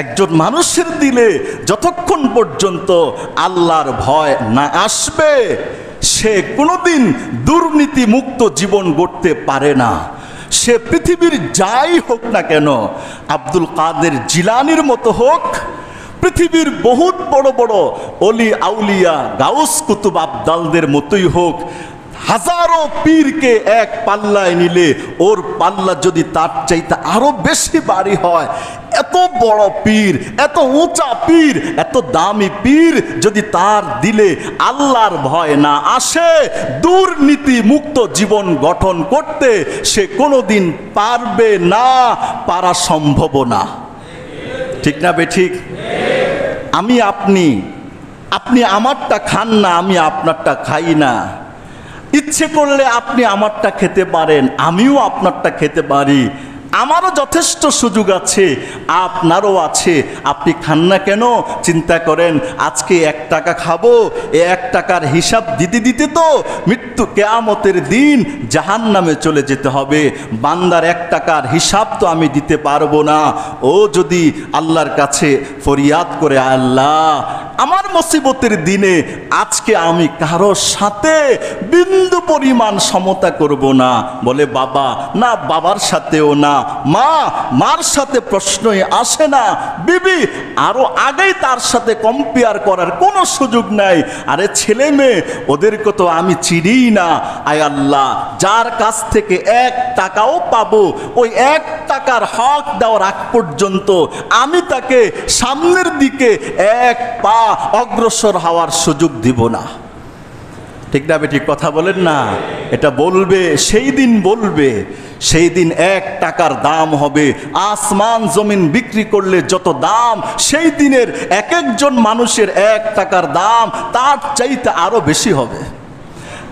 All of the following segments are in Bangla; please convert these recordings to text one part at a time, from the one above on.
একজন মানুষের দিলে যতক্ষণ পর্যন্ত আল্লাহর ভয় না আসবে সে কোনোদিন দুর্নীতি মুক্ত জীবন গড়তে পারে না। সে পৃথিবীর যাই হোক না কেন, আব্দুল কাদের জিলানির মতো হোক, পৃথিবীর বহুত বড় বড় অলি আউলিয়া গাউস কুতুব আবদালদের মতোই হোক, হাজারো পীরকে এক পাল্লায় নিলে ওর পাল্লা যদি তার চাইতে আরো বেশি ভারী হয়, এত বড় পীর, এত উঁচা পীর, এত দামি পীর যদি তার দিলে আল্লাহর ভয় না আসে দুর্নীতি মুক্ত জীবন গঠন করতে, সে কোনোদিন পারবে না, পারা সম্ভব না। ঠিক না বেঠিক? আমি আপনি আমারটা খান না, আমি আপনারটা খাই না। ইচ্ছে করলে আপনি আমারটা খেতে পারেন, আমিও আপনারটা খেতে পারি। আমারও যথেষ্ট সুযোগ আছে, আপনারও আছে। আপনি খান না কেন? চিন্তা করেন, আজকে 1 টাকা খাবো, এই 1 টাকার হিসাব দিতে দিতে তো মৃত্যু কিয়ামতের দিন জাহান্নামে চলে যেতে হবে। বান্দার 1 টাকার হিসাব তো আমি দিতে পারবো না। ও যদি আল্লাহর কাছে ফরিয়াদ করে, আল্লাহ আমার মুসিবতের দিনে আজকে আমি কারোর সাথে বিন্দু পরিমাণ সমতা করব না, বলে বাবা না, বাবার সাথেও না, মা, মার সাথে প্রশ্নই আসে না, বিবি আরো আগেই তার সাথে কম্পেয়ার করার কোনো সুযোগ নাই। আরে ছেলে মেয়ে ওদেরকে তো আমি চিনিই না। আয় আল্লাহ, যার কাছ থেকে 1 টাকাও পাবো, ওই 1 টাকার হক দেওয়ার আগ পর্যন্ত আমি তাকে সামনের দিকে 1 পা অগ্রসর হওয়ার সুযোগ দিব না। ঠিক না বেঠিক? কথা বলেন না। এটা বলবে, সেই দিন বলবে, সেই দিন 1 টাকার দাম হবে আসমান জমিন বিক্রি করলে যত দাম, সেই দিনের এক একজন মানুষের 1 টাকার দাম তার চাইতে আরো বেশি হবে,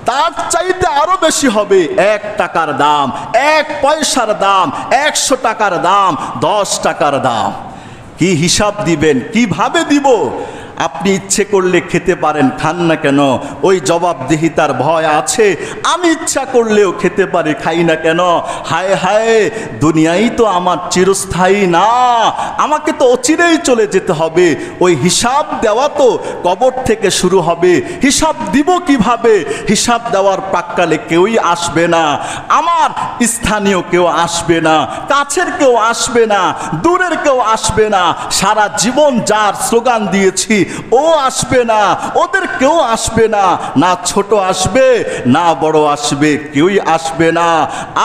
তার চাইতে আরো বেশি হবে। 1 টাকার দাম, 1 পয়সার দাম, 100 টাকার দাম, 10 টাকার দাম। কি হিসাব দিবেন? কিভাবে দিব? আপনি ইচ্ছে করলে খেতে পারেন, খান না কেন? ওই জবাবদিহিতার ভয় আছে। আমি ইচ্ছা করলেও খেতে পারি, খাই না কেন? হায় হায়, দুনিয়াই তো আমার চিরস্থায়ী না, আমাকে তো অচিরেই চলে যেতে হবে। ওই হিসাব দেওয়া তো কবর থেকে শুরু হবে। হিসাব দিব কিভাবে? হিসাব দেওয়ার প্রাক্কালে কেউই আসবে না। আমার স্থানীয় কেউ আসবে না, কাছের কেউ আসবে না, দূরের কেউ আসবে না। সারা জীবন যার স্লোগান দিয়েছি ও আসবে না, ওদের কেউ আসবে না, না ছোট আসবে না বড় আসবে, কেউই আসবে না।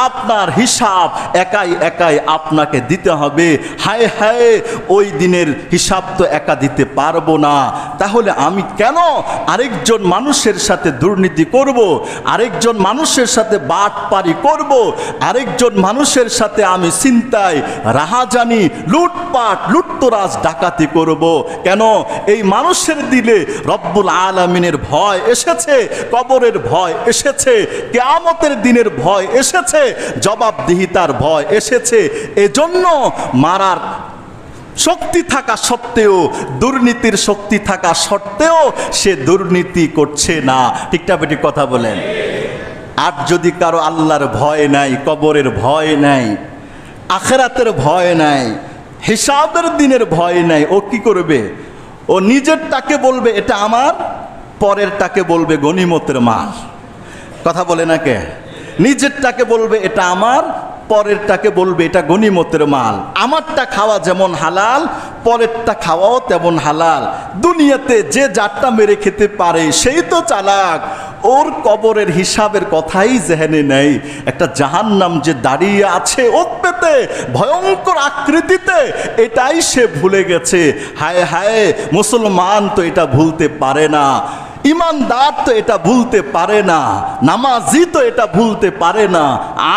আপনার হিসাব একাই একাই আপনাকে দিতে হবে। হায় হায়, ওই দিনের হিসাব তো একা দিতে পারবো না। তাহলে আমি কেন আরেকজন মানুষের সাথে দুর্নীতি করব? আরেকজন মানুষের সাথে বাটপারি করব? আরেকজন মানুষের সাথে আমি ছিনতাই, রাহাজানি, লুটপাট, লুটতরাজ, ডাকাতি করব কেন? এই মানুষের দিলে রব্বুল আলামিনের ভয় এসেছে, কবরের ভয় এসেছে, কিয়ামতের দিনের ভয় এসেছে, জবাবদিহিতার ভয় এসেছে। এজন্য মারার শক্তি থাকা সত্ত্বেও, দুর্নীতির শক্তি থাকা সত্ত্বেও সে দুর্নীতি করছে না। ঠিকটা বেটি কথা বলেন। আর যদি কারো আল্লাহর ভয় নাই, কবরের ভয় নাই, আখিরাতের ভয় নাই, হিসাবের দিনের ভয় নাই, ও কি করবে? ও নিজেরটাকে বলবে এটা আমার, পরেরটাকে বলবে গনিমতের মাল। কথা বলে না কে? নিজেরটাকে বলবে এটা আমার, পরেরটাকে বলবে এটা গনিমতের মাল। আমারটা খাওয়া যেমন হালাল, পরেরটা খাওয়াও তেমন হালাল। দুনিয়াতে যে যারটা মেরে খেতে পারে সেই তো চালাক। ওর কবরের হিসাবের কথাই জেহেনে নেই। একটা জাহান্নাম যে দাঁড়িয়ে আছে ওর পেতে ভয়ঙ্কর আকৃতিতে, এটাই সে ভুলে গেছে। হায় হায়, মুসলমান তো এটা ভুলতে পারে না, ইমানদার তো এটা ভুলতে পারে না, নামাজি তো এটা ভুলতে পারে না,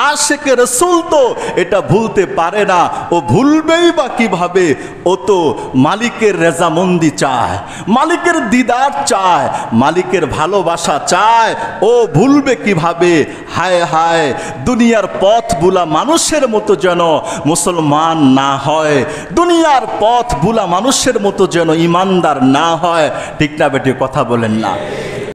আশিকে রাসূল তো এটা ভুলতে পারে না। ও ভুলবেই বা কিভাবে? ও তো মালিকের রেজামন্দি চায়, মালিকের দিদার চায়, মালিকের ভালোবাসা চায়। ও ভুলবে কিভাবে? হায় হায়, দুনিয়ার পথ ভুলা মানুষের মতো যেন মুসলমান না হয়, দুনিয়ার পথ ভুলা মানুষের মতো যেন ইমানদার না হয়। ঠিক না বেটি? কথা বলেন না।